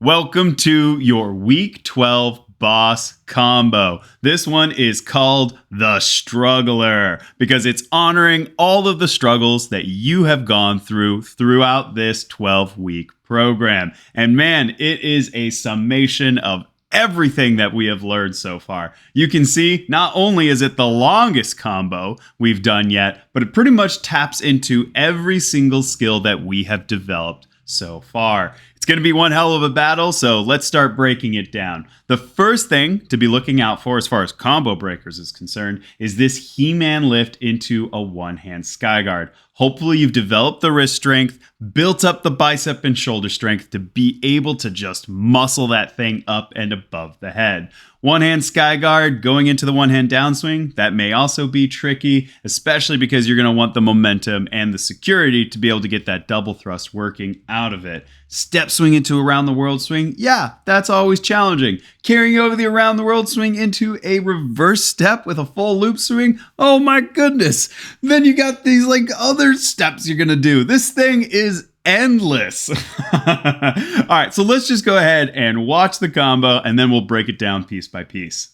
Welcome to your Week 12 boss combo. This one is called the Struggler because it's honoring all of the struggles that you have gone through throughout this 12-week program. And man, it is a summation of everything that we have learned so far. You can see not only is it the longest combo we've done yet, but it pretty much taps into every single skill that we have developed so far. It's going to be one hell of a battle, so let's start breaking it down. The first thing to be looking out for as far as combo breakers is concerned is this He-Man lift into a one-hand Skyguard. Hopefully you've developed the wrist strength, built up the bicep and shoulder strength to be able to just muscle that thing up and above the head. One-hand Skyguard going into the one-hand downswing, that may also be tricky, especially because you're going to want the momentum and the security to be able to get that double thrust working out of it. Step swing into around the world swing, yeah, that's always challenging. Carrying over the around the world swing into a reverse step with a full loop swing, oh my goodness. Then you got these like other steps you're going to do. This thing is endless. All right, so let's just go ahead and watch the combo and then we'll break it down piece by piece.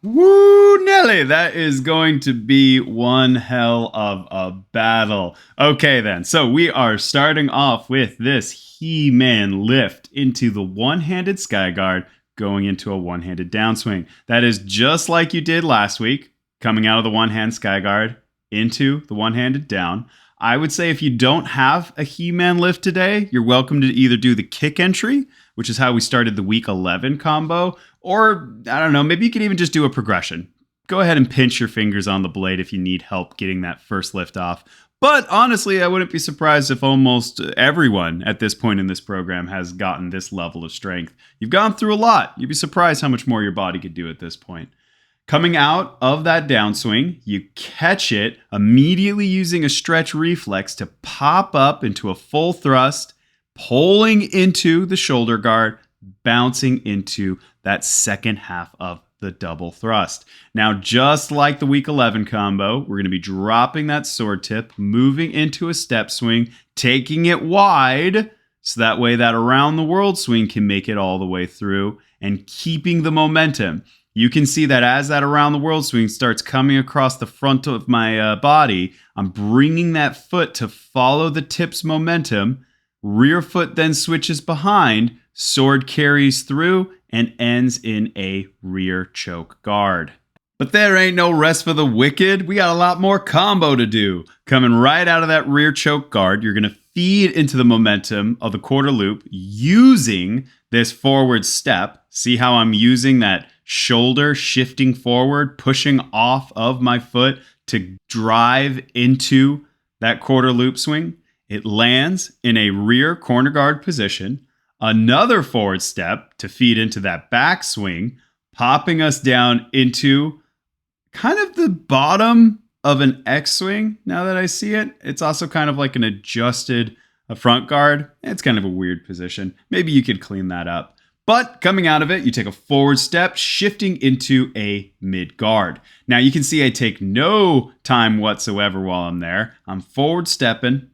Woo, Nelly, that is going to be one hell of a battle. Okay then, so we are starting off with this He-Man lift into the one-handed Skyguard going into a one-handed downswing. That is just like you did last week, coming out of the one-hand Skyguard into the one-handed down. I would say if you don't have a He-Man lift today, you're welcome to either do the kick entry, which is how we started the week 11 combo, or I don't know, maybe you could even just do a progression. Go ahead and pinch your fingers on the blade if you need help getting that first lift off. But honestly, I wouldn't be surprised if almost everyone at this point in this program has gotten this level of strength. You've gone through a lot. You'd be surprised how much more your body could do at this point. Coming out of that downswing, you catch it immediately using a stretch reflex to pop up into a full thrust, pulling into the shoulder guard, bouncing into that second half of the double thrust. Now, just like the week 11 combo, we're going to be dropping that sword tip, moving into a step swing, taking it wide, so that way that around the world swing can make it all the way through, and keeping the momentum. You can see that as that around the world swing starts coming across the front of my body, I'm bringing that foot to follow the tip's momentum. Rear foot then switches behind, sword carries through, and ends in a rear choke guard. But there ain't no rest for the wicked. We got a lot more combo to do. Coming right out of that rear choke guard, you're going to feed into the momentum of the quarter loop using this forward step. See how I'm using that shoulder shifting forward, pushing off of my foot to drive into that quarter loop swing? It lands in a rear corner guard position, another forward step to feed into that back swing, popping us down into kind of the bottom of an X swing. Now that I see it, it's also kind of like an adjusted front guard. It's kind of a weird position. Maybe you could clean that up. But coming out of it, you take a forward step, shifting into a mid guard. Now you can see I take no time whatsoever while I'm there. I'm forward stepping,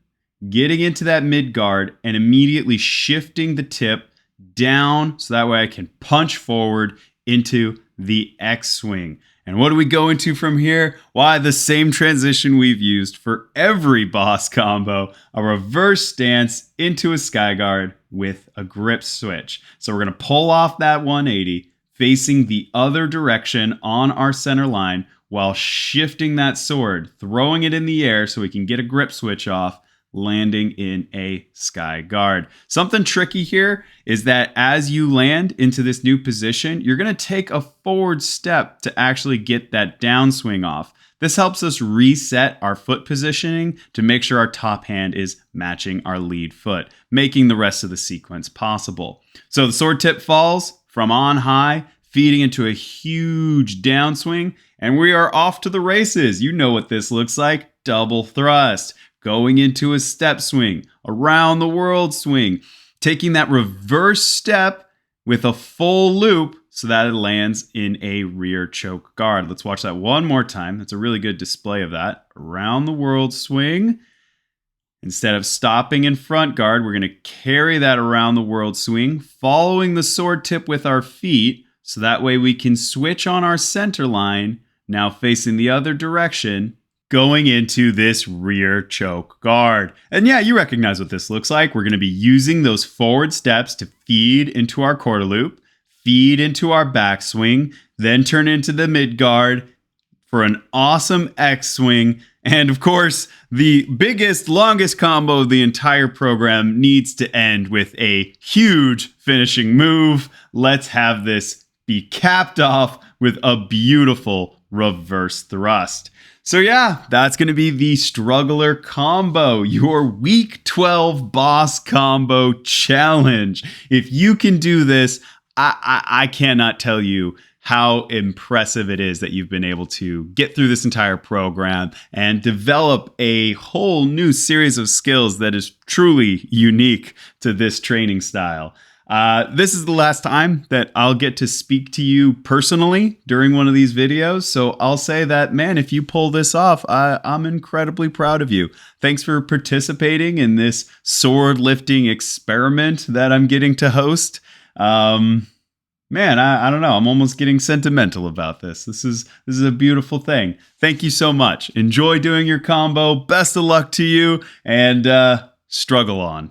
getting into that mid guard, and immediately shifting the tip down so that way I can punch forward into the X swing. And what do we go into from here? Why, the same transition we've used for every boss combo, a reverse stance into a Skyguard with a grip switch. So we're going to pull off that 180, facing the other direction on our center line while shifting that sword, throwing it in the air so we can get a grip switch off, landing in a sky guard. Something tricky here is that as you land into this new position, you're going to take a forward step to actually get that downswing off. This helps us reset our foot positioning to make sure our top hand is matching our lead foot, making the rest of the sequence possible. So the sword tip falls from on high, feeding into a huge downswing, and we are off to the races. You know what this looks like. Double thrust, going into a step swing, around the world swing, taking that reverse step with a full loop so that it lands in a rear choke guard. Let's watch that one more time. That's a really good display of that. Around the world swing. Instead of stopping in front guard, we're going to carry that around the world swing, following the sword tip with our feet, so that way we can switch on our center line, now facing the other direction, going into this rear choke guard. And yeah, you recognize what this looks like. We're going to be using those forward steps to feed into our quarter loop, feed into our backswing, then turn into the mid guard for an awesome X swing. And of course, the biggest, longest combo of the entire program needs to end with a huge finishing move. Let's have this be capped off with a beautiful reverse thrust. So yeah, that's going to be the Struggler combo, your week 12 boss combo challenge. If you can do this, I cannot tell you how impressive it is that you've been able to get through this entire program and develop a whole new series of skills that is truly unique to this training style. This is the last time that I'll get to speak to you personally during one of these videos. So I'll say that, man, if you pull this off, I'm incredibly proud of you. Thanks for participating in this sword lifting experiment that I'm getting to host. Man, I don't know. I'm almost getting sentimental about this. This is a beautiful thing. Thank you so much. Enjoy doing your combo. Best of luck to you, and struggle on.